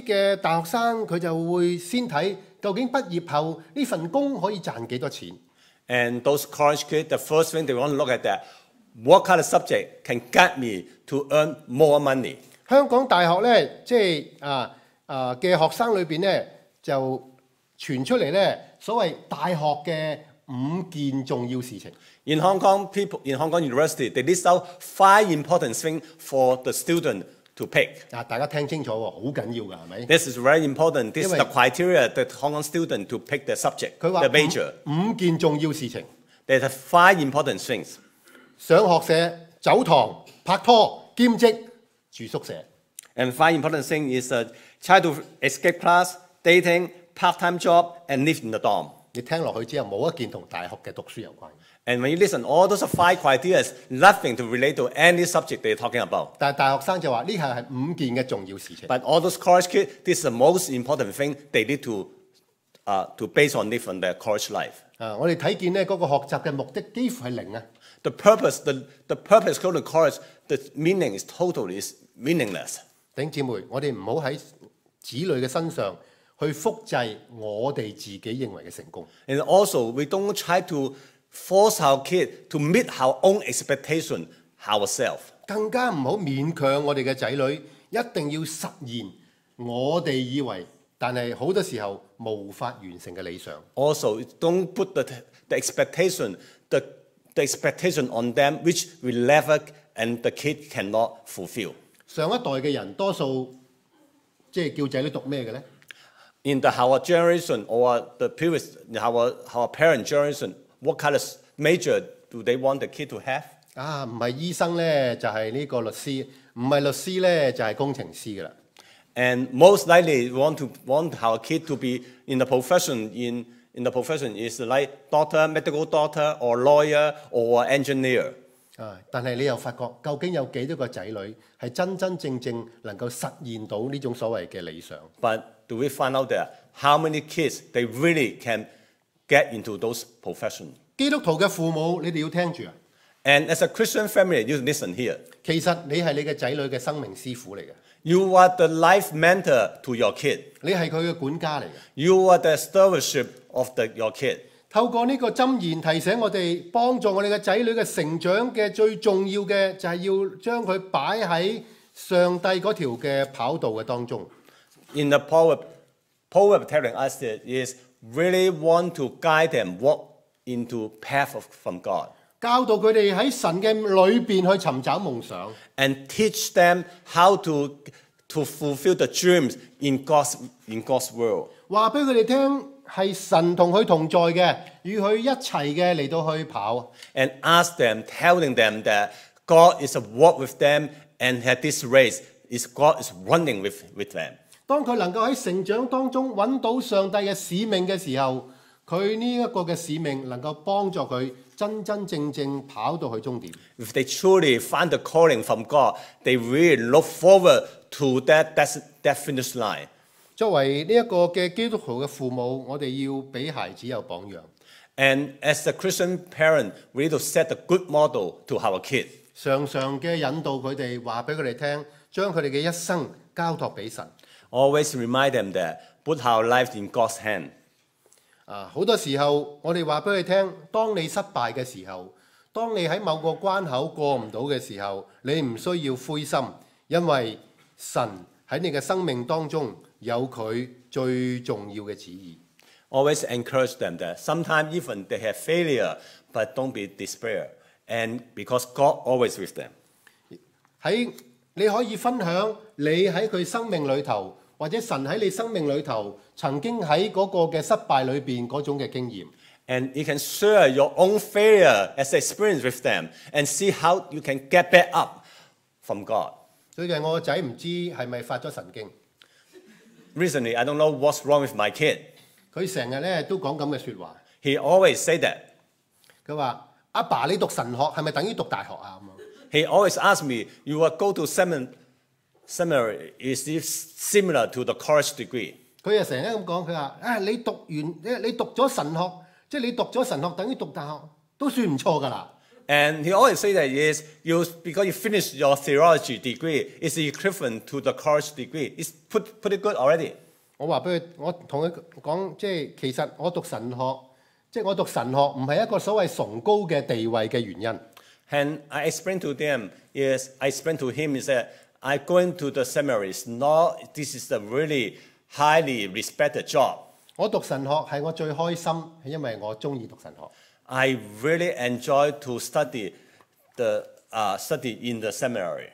Speaker 1: 嘅大學生佢就會先睇究竟畢業後呢份工可以賺幾多錢。
Speaker 2: And those college kids, the first thing they want to look at that, what kind of subject can get me to earn more money?
Speaker 1: 香港大學咧，嘅學生裏邊咧就傳出嚟咧所謂大學嘅5件重要事情。
Speaker 2: In Hong Kong University, they list out 5 important things for the student to pick.
Speaker 1: 大家聽清楚喎，好緊要㗎，係咪？
Speaker 2: This is very important. This is
Speaker 1: 因為
Speaker 2: the criteria that Hong Kong student to pick the subject,
Speaker 1: 佢話
Speaker 2: the major.
Speaker 1: 五件重要事情：
Speaker 2: There's 5 important things.
Speaker 1: 上學社、走堂、拍拖、兼職、住宿舍。
Speaker 2: And 5 important things is try to escape class, dating, part-time job, and live in the dorm.
Speaker 1: 你聽落去之後，冇一件同大學嘅讀書有關。
Speaker 2: And when you listen, all those 5 criteria, nothing to relate to any subject they're talking about.
Speaker 1: 但係大學生就話呢係5件嘅重要事情。
Speaker 2: But all those college kids, this is the most important thing they need to base on live on their college life.
Speaker 1: 我哋睇見呢嗰個學習嘅目的幾乎係零啊！
Speaker 2: The purpose go to college, the meaning is totally meaningless.
Speaker 1: 弟兄姊妹，我哋唔好喺子女嘅身上去複製我哋自己認為嘅成功。
Speaker 2: And also, we don't try to force our kid to meet our own expectation ourselves.
Speaker 1: 更加唔好勉強我哋嘅仔女一定要實現我哋以為，但係好多時候無法完成嘅理想。
Speaker 2: Also, don't put the expectation on them which we never and the kid cannot fulfill.
Speaker 1: 上一代嘅人多數即係叫仔女讀咩嘅呢？
Speaker 2: In our generation or the previous our parent generation, what kind of major do they want the kid to have?
Speaker 1: 唔係醫生呢，就係呢個律師；唔係律師呢，就係工程師㗎啦。
Speaker 2: And most likely want our kid to be in the profession in the profession is like doctor, medical doctor, or lawyer, or engineer.
Speaker 1: 但係你又發覺，究竟有幾多個仔女係真真正正能夠實現到呢種所謂嘅理想？
Speaker 2: But do we find out that how many kids they really can get into those professions?
Speaker 1: 基督徒嘅父母，你哋要聽住啊！
Speaker 2: And as a Christian family, you listen here.
Speaker 1: 其實你係你嘅仔女嘅生命師傅嚟嘅，
Speaker 2: You are the life mentor to your kid.
Speaker 1: 你係佢嘅管家嚟嘅。
Speaker 2: You are the stewardship of your kid.
Speaker 1: 透過呢個箴言提醒我哋，幫助我哋嘅仔女嘅成長嘅最重要嘅就係要將佢擺喺上帝嗰條嘅跑道嘅當中。
Speaker 2: In the proverb telling us that is really want to guide them walk into path from God
Speaker 1: 教導佢哋喺神嘅裏邊去尋找夢想，
Speaker 2: and teach them how to fulfill the dreams in God's world.
Speaker 1: 話俾佢哋聽係神同佢同在嘅，與佢一齊嘅嚟到去跑。
Speaker 2: And ask them, telling them that God is a walk with them and at this race God is running with them.
Speaker 1: 當佢能夠喺成長當中揾到上帝嘅使命嘅時候，佢呢一個嘅使命能夠幫助佢真真正正跑到去終點。
Speaker 2: If they truly find the calling from God, they really look forward to that finish line.
Speaker 1: 作為呢一個嘅基督徒嘅父母，我哋要俾孩子有榜樣。
Speaker 2: And as a Christian parent, we need to set a good model to our kids.
Speaker 1: 常常嘅引導佢哋，話俾佢哋聽，將佢哋嘅一生交託俾神。
Speaker 2: Always remind them that put our life in God's hand.
Speaker 1: 好多時候我哋話俾佢聽，當你失敗嘅時候，當你喺某個關口過唔到嘅時候，你唔需要灰心，因為神喺你嘅生命當中有佢最重要嘅旨意。
Speaker 2: Always encourage them that sometimes even they have failure, but don't be despair. And because God always with them.
Speaker 1: 你可以分享你喺佢生命裏頭，或者神喺你生命裏頭曾經喺嗰個嘅失敗裏邊嗰種嘅經驗。
Speaker 2: And you can share your own failure as experience with them and see how you can get back up from God.
Speaker 1: 最近我個仔唔知係咪發咗神經，
Speaker 2: Recently, I don't know what's wrong with my kid.
Speaker 1: 佢成日咧都講咁嘅説話。
Speaker 2: He always say that.
Speaker 1: 佢話：阿爸，你讀神學係咪等於讀大學啊？咁樣
Speaker 2: He always asks me, you will go to seminary, is it similar to the college degree?
Speaker 1: 佢又成日咁講，佢話：你讀咗神學，即係你讀咗神學等於讀大學，都算唔錯㗎啦。
Speaker 2: And he always say that because you finish your theology degree, it's equivalent to the college degree. It's pretty good already.
Speaker 1: 我同佢講，即係其實我讀神學，即係我讀神學唔係一個所謂崇高嘅地位嘅原因。
Speaker 2: And I explained to him is that I going to the seminaries. No, this is a really highly respected job.
Speaker 1: 我讀神學係我最開心，係因為我中意讀神學。
Speaker 2: I really enjoy to study in the seminary.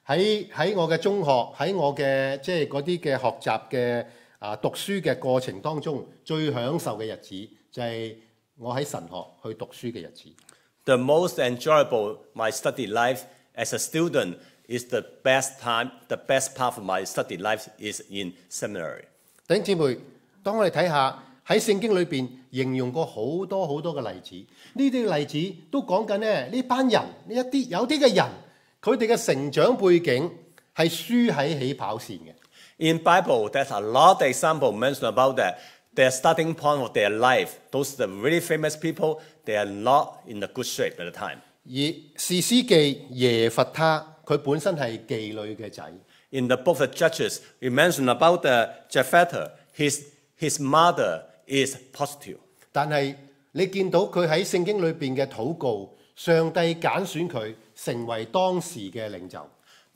Speaker 1: 喺我嘅中學，喺我嘅即係嗰啲嘅學習嘅讀書嘅過程當中，最享受嘅日子就係我喺神學去讀書嘅日子。
Speaker 2: The most enjoyable my study life as a student is the best time. The best part of my study life is in seminary.
Speaker 1: 弟兄姊妹，當我哋睇下喺聖經裏邊形容過好多好多嘅例子，呢啲嘅例子都講緊咧呢班人呢有啲嘅人，佢哋嘅成長背景係輸喺起跑線嘅。
Speaker 2: In Bible, there's a lot of example mentioned about that. Their starting point of their life, those the really famous people, they are not in a good shape at the time.
Speaker 1: 而士師記耶弗他佢本身係妓女嘅仔，
Speaker 2: In the book of Judges, we mentioned about the Jephthah. His mother is prostitute.
Speaker 1: 但係你見到佢喺聖經裏邊嘅禱告，上帝揀選佢成為當時嘅領袖。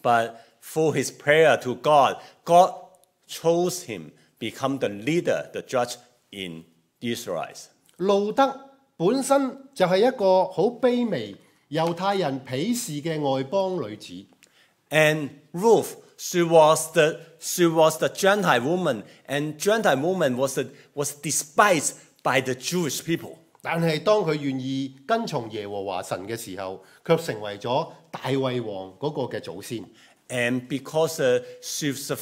Speaker 2: But through his prayer to God, God chose him become the leader, the judge in Israel.
Speaker 1: 路德本身就係一個好卑微、猶太人鄙視嘅外邦女子。
Speaker 2: And Ruth, she was the Gentile woman, and Gentile woman was despised by the Jewish people.
Speaker 1: 但係當佢願意跟從耶和華神嘅時候，卻成為咗大衛王嗰個嘅祖先。
Speaker 2: And because she's a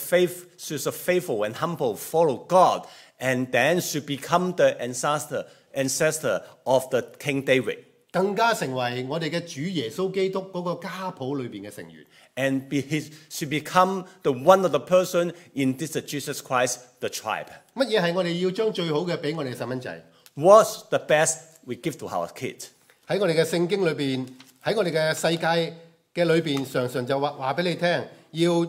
Speaker 2: faithful and humble follow God, and then she become the ancestor of the King David.
Speaker 1: 更加成為我哋嘅主耶穌基督嗰個家譜裏邊嘅成員。
Speaker 2: And she become the one of the person in this Jesus Christ, the tribe.
Speaker 1: 乜嘢係我哋要將最好嘅俾我哋細蚊仔？
Speaker 2: What's the best we give to our kids?
Speaker 1: 喺我哋嘅聖經裏邊，喺我哋嘅世界嘅裏邊，常常就話俾你聽，要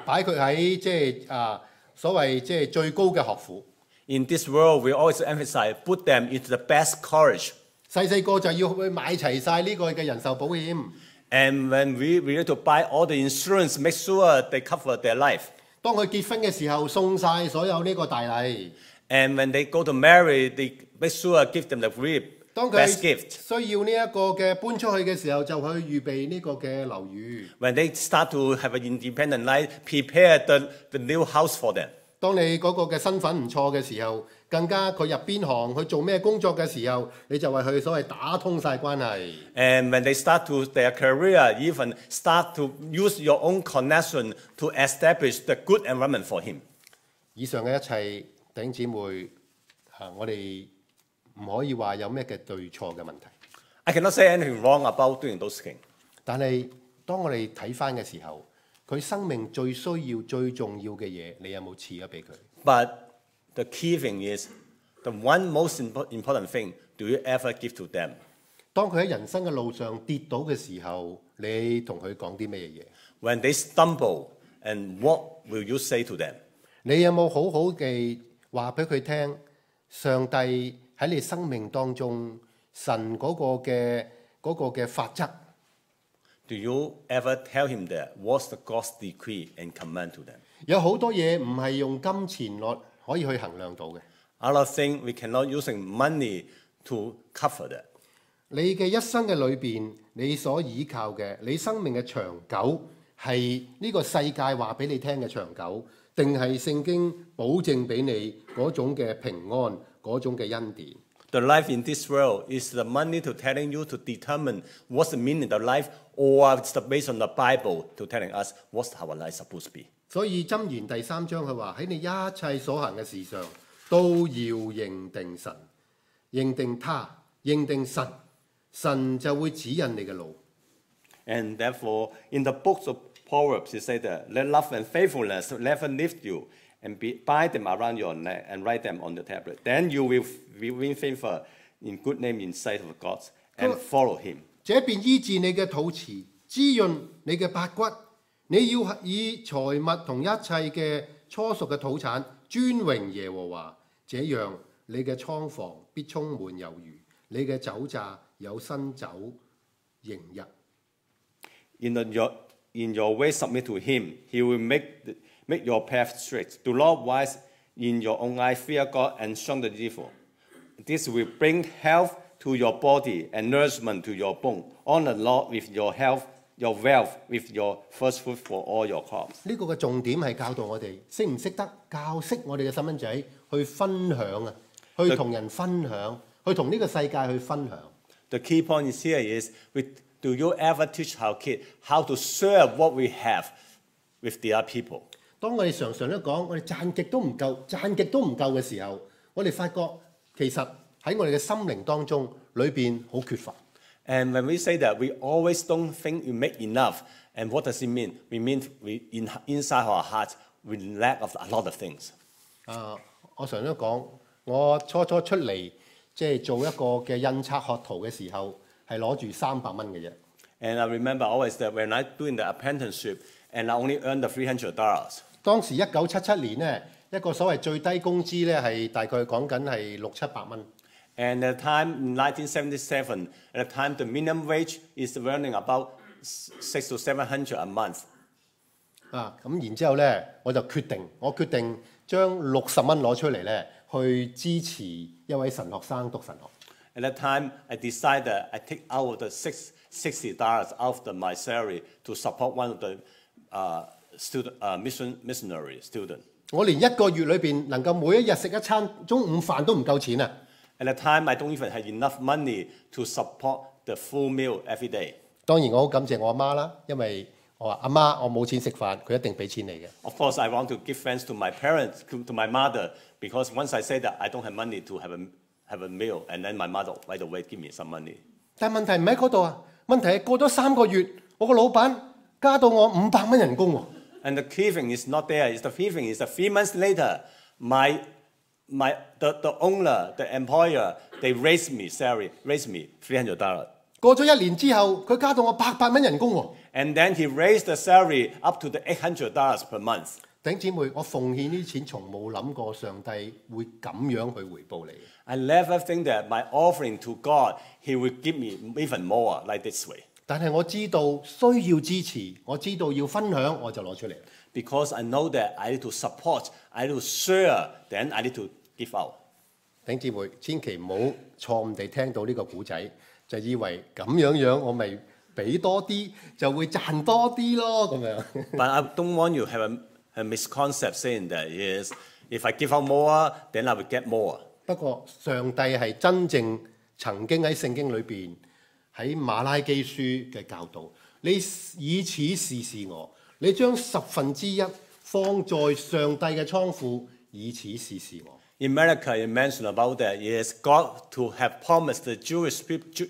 Speaker 1: 擺佢喺即係所謂即係最高嘅學府。
Speaker 2: In this world, we always emphasize put them into the best college.
Speaker 1: 細個就要去買齊晒呢個嘅人壽保險。
Speaker 2: And when we need to buy all the insurance, make sure they cover their life.
Speaker 1: 當佢結婚嘅時候，送晒所有呢個大禮。
Speaker 2: And when they go to marry, they make sure give them the really
Speaker 1: 當佢
Speaker 2: best gift.
Speaker 1: 需要呢一個嘅搬出去嘅時候，就去預備呢個嘅樓宇。
Speaker 2: When they start to have an independent life, prepare the new house for them.
Speaker 1: 當你嗰個嘅身份唔錯嘅時候，更加佢入邊行去做咩工作嘅時候，你就為佢所謂打通晒關係。
Speaker 2: And when they start to their career, even start to use your own connection to establish the good environment for him.
Speaker 1: 以上嘅一切，弟兄姊妹，我哋唔可以話有咩嘅對錯嘅問題。
Speaker 2: I cannot say anything wrong about doing those things.
Speaker 1: 但係當我哋睇翻嘅時候，佢生命最需要、最重要嘅嘢，你有冇賜咗俾佢？
Speaker 2: But the key thing is, the one most important thing, do you ever give to them?
Speaker 1: 當佢喺人生嘅路上跌倒嘅時候，你同佢講啲咩嘢？
Speaker 2: When they stumble, and what will you say to them?
Speaker 1: 你有冇好好嘅話俾佢聽？上帝喺你生命當中，神嗰個嘅法則。
Speaker 2: Do you ever tell him that? What's the God's decree and command to them?
Speaker 1: 有好多嘢唔係用金錢落可以去衡量到嘅。
Speaker 2: Other thing, we cannot using money to cover that.
Speaker 1: 你嘅一生嘅裏邊，你所依靠嘅，你生命嘅長久係呢個世界話俾你聽嘅長久，定係聖經保證俾你嗰種嘅平安，嗰種嘅恩典？
Speaker 2: The life in this world is the money to telling you to determine what's the meaning of life, or it's based on the Bible to telling us what's our life supposed to be.
Speaker 1: 所以箴言第3章佢話喺你一切所行嘅事上都要認定神，認定他，認定神，神就會指引你嘅路。
Speaker 2: And therefore, in the books of Proverbs, it says that let love and faithfulness never leave you, and bind them around your neck and write them on the tablet. Then you will win favor in good name in sight of God and follow him.
Speaker 1: 這便醫治你嘅肚臍，滋潤你嘅百骨。你要以財物同一切嘅初熟嘅土產尊榮耶和華，這樣你嘅倉房必充滿有餘，你嘅酒榨有新酒盈溢。
Speaker 2: In your way submit to him. He will make your path straight. Do not wise in your own eye. Fear God and shun the evil. This will bring health to your body and nourishment to your bone. Honor the Lord with your health your wealth with your first fruit for all your crops.
Speaker 1: 呢個嘅重點係教導我哋識唔識得教識我哋嘅細蚊仔去分享啊，去同人分享，去同呢個世界去分享。
Speaker 2: The key point is here is, do you ever teach our kids how to share what we have with the other people?
Speaker 1: 當我哋常常都講，我哋賺極都唔夠，賺極都唔夠嘅時候，我哋發覺其實喺我哋嘅心靈當中裏邊好缺乏。
Speaker 2: And when we say that, we always don't think we make enough. And what does it mean? We mean inside our hearts, we lack of a lot of things.
Speaker 1: 我常都講，我初出嚟即係做一個嘅印刷學徒嘅時候，係攞住300蚊嘅啫。
Speaker 2: And I remember always that when I doing the apprenticeship, and I only earned the $300.
Speaker 1: 當時1977年呢，一個所謂最低工資咧係大概講緊係600-700蚊。
Speaker 2: And at the time, in 1977, at the time the minimum wage is earning about $600 to $700 a month.
Speaker 1: 咁然之後咧，我決定將60蚊攞出嚟咧，去支持一位神學生讀神學。
Speaker 2: At that time, I decided I take out the $60 out of my salary to support one of the missionary student.
Speaker 1: 我連一個月裏邊能夠每一日食一餐中午飯都唔夠錢啊！
Speaker 2: At the time, I don't even have enough money to support the full meal every day.
Speaker 1: 當然我好感謝我阿媽啦，因為我話阿媽我冇錢食飯，佢一定俾錢你嘅。
Speaker 2: Of course, I want to give thanks to my parents, to my mother, because once I say that I don't have money to have a meal, and then my mother right away give me some money.
Speaker 1: 但問題唔喺嗰度啊，問題係過咗3個月，我個老闆加到我500蚊人工喎。
Speaker 2: And the key thing is not there. The key thing is that 3 months later, the owner, the employer, they raised me $300.
Speaker 1: 過咗1年之後，佢加到我800蚊人工喎。
Speaker 2: And then he raised the salary up to the $800 per month.
Speaker 1: 弟兄姊妹，我奉獻呢啲錢，從冇諗過上帝會咁樣去回報你。
Speaker 2: I never think that my offering to God, He will give me even more like this way.
Speaker 1: 但係我知道需要支持，我知道要分享，我就攞出嚟。
Speaker 2: Because I know that I need to support, I need to share, then I need to give out.
Speaker 1: 弟兄姊妹，千祈唔好錯誤地聽到呢個故仔，就以為咁樣我咪俾多啲，就會賺多啲咯咁樣。
Speaker 2: But I don't want you to have a misconcept saying that is, if I give out more, then I will get more.
Speaker 1: 不過上帝係真正曾經喺聖經裏邊喺馬拉基書嘅教導，你以此試試我，你將1/10放在上帝嘅倉庫，以此試試我。
Speaker 2: In Malachi, it mentioned about that is God to have promised the Jewish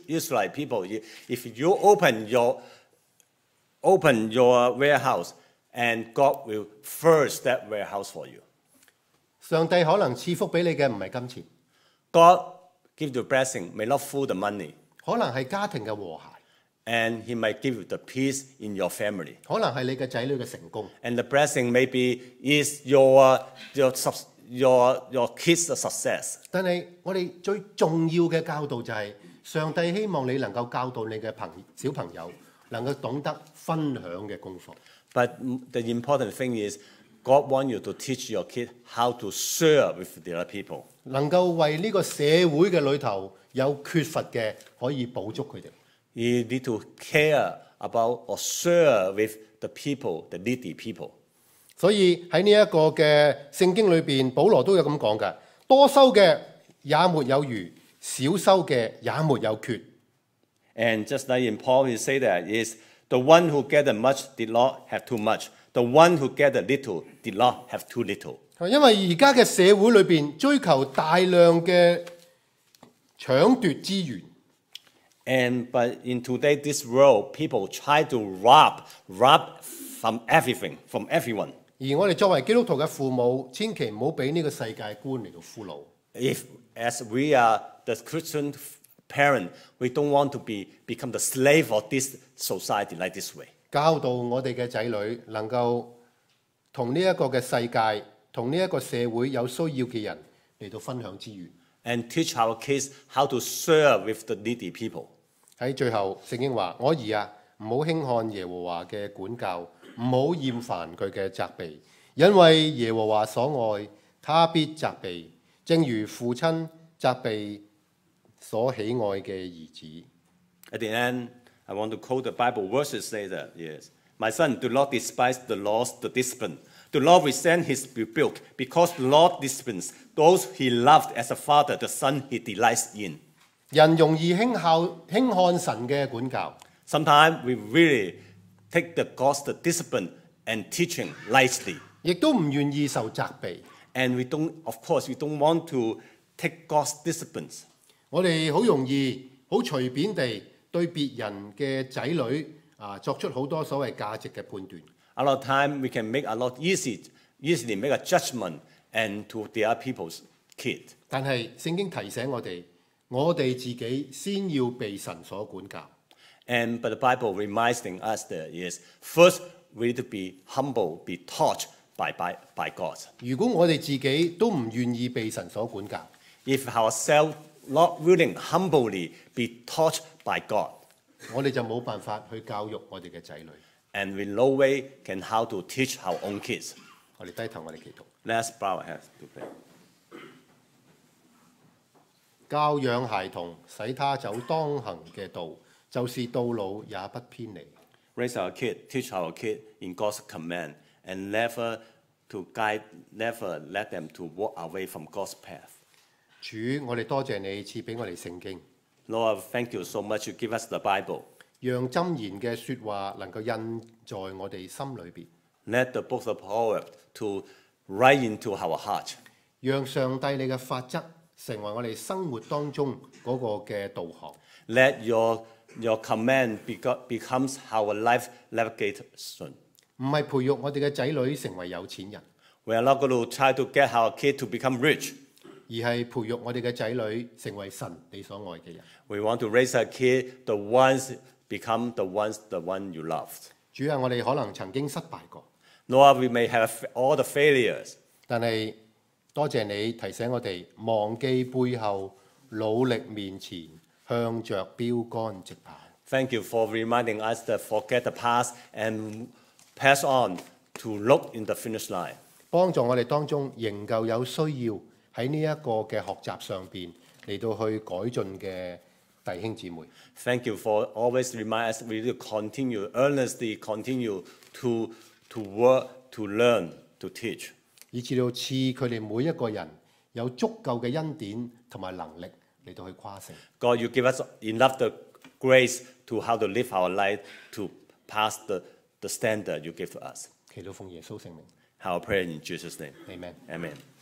Speaker 2: Israelite people, if you open your warehouse, and God will first that warehouse for you.
Speaker 1: 上帝可能賜福俾你嘅唔係金錢，
Speaker 2: God give you blessing, may not full the money,
Speaker 1: 可能係家庭嘅和諧，
Speaker 2: and He might give you the peace in your family.
Speaker 1: 可能係你嘅仔女嘅成功。
Speaker 2: And the blessing maybe is your kids' success.
Speaker 1: 但係我哋最重要嘅教導就係、上帝希望你能夠教導你嘅小朋友能夠懂得分享嘅功課。
Speaker 2: But the important thing is God wants you to teach your kids how to share with the other people.
Speaker 1: 能夠為呢個社會嘅裏頭有缺乏嘅可以補足佢哋。
Speaker 2: You need to care about or share with the people, the needy people.
Speaker 1: 所以喺呢一個嘅聖經裏邊，保羅都有咁講㗎：多收嘅也沒有餘，少收嘅也沒有缺。
Speaker 2: And just like in Paul, he say that is the one who gathered much did not have too much. The one who gathered little did not have too little.
Speaker 1: 因為而家嘅社會裏邊追求大量嘅搶奪資源。
Speaker 2: But in today, this world, people try to rob from everything, from everyone.
Speaker 1: 而我哋作為基督徒嘅父母，千祈唔好俾呢個世界觀嚟到俘虜。
Speaker 2: If as we are the Christian parent, we don't want to become the slave of this society like this way.
Speaker 1: 教導我哋嘅仔女能夠同呢一個嘅世界，同呢一個社會有需要嘅人嚟到分享資源。
Speaker 2: And teach our kids how to share with the needy people.
Speaker 1: 喺最後，聖經話：我兒啊，唔好輕看耶和華嘅管教，唔好厭煩佢嘅責備，因為耶和華所愛，他必責備，正如父親責備所喜愛嘅兒子。
Speaker 2: At the end, I want to quote the Bible verses say that, yes. My son, do not despise the Lord's the discipline. Do not resent his rebuke, because the Lord disciplines those he loved as a father, the son he delights in.
Speaker 1: 人容易輕看神嘅管教，
Speaker 2: Sometimes we really take the God's the discipline and teaching lightly.
Speaker 1: 亦都唔願意受責備。
Speaker 2: And we don't, of course, we don't want to take God's disciplines.
Speaker 1: 我哋好容易、好隨便地對別人嘅仔女作出好多所謂價值嘅判斷。
Speaker 2: A lot of time we can make a lot easily make a judgment and to the other people's kid.
Speaker 1: 但係聖經提醒我哋自己先要被神所管教。
Speaker 2: But the Bible reminding us that yes, first we need to be humble, be taught by God.
Speaker 1: 如果我哋自己都唔願意被神所管教，
Speaker 2: If ourselves not willing humbly be taught by God,
Speaker 1: 我哋就冇辦法去教育我哋嘅仔女。
Speaker 2: and we no way can how to teach our own kids.
Speaker 1: 我哋低頭，我哋祈禱。
Speaker 2: Let's bow our heads to pray.
Speaker 1: 教養孩童，使他走當行嘅道，就是到老也不偏離。
Speaker 2: Raise our kid, teach our kid in God's command, and never let them to walk away from God's path.
Speaker 1: 主，我哋多謝你賜俾我哋聖經，
Speaker 2: Lord, thank you so much you give us the Bible.
Speaker 1: 讓箴言嘅説話能夠印在我哋心裏邊，
Speaker 2: Let the books of Proverbs to write into our heart.
Speaker 1: 讓上帝你嘅法則成為我哋生活當中嗰個嘅導航。
Speaker 2: Let your command becomes our life navigation.
Speaker 1: 唔係培育我哋嘅仔女成為有錢人，
Speaker 2: We are not going to try to get our kid to become rich.
Speaker 1: 而係培育我哋嘅仔女成為神你所愛嘅人。
Speaker 2: We want to raise our kid, the ones become the one you loved.
Speaker 1: 主啊，我哋可能曾經失敗過，
Speaker 2: Lord, we may have all the failures.
Speaker 1: 但係多謝你提醒我哋忘記背後，努力面前，向着標杆直跑。
Speaker 2: Thank you for reminding us to forget the past and pass on to look in the finish line.
Speaker 1: 幫助我哋當中仍舊有需要喺呢一個嘅學習上邊嚟到去改進嘅弟兄姊妹。
Speaker 2: Thank you for always remind us we need to continue, earnestly continue to work, to learn, to teach.
Speaker 1: 以至到賜佢哋每一個人有足夠嘅恩典同埋能力嚟到去誇勝。
Speaker 2: God, you give us enough the grace to how to live our life to pass the standard you give to us.
Speaker 1: 祈禱奉耶穌聖名
Speaker 2: Our prayer in Jesus' name.，Amen。 Amen.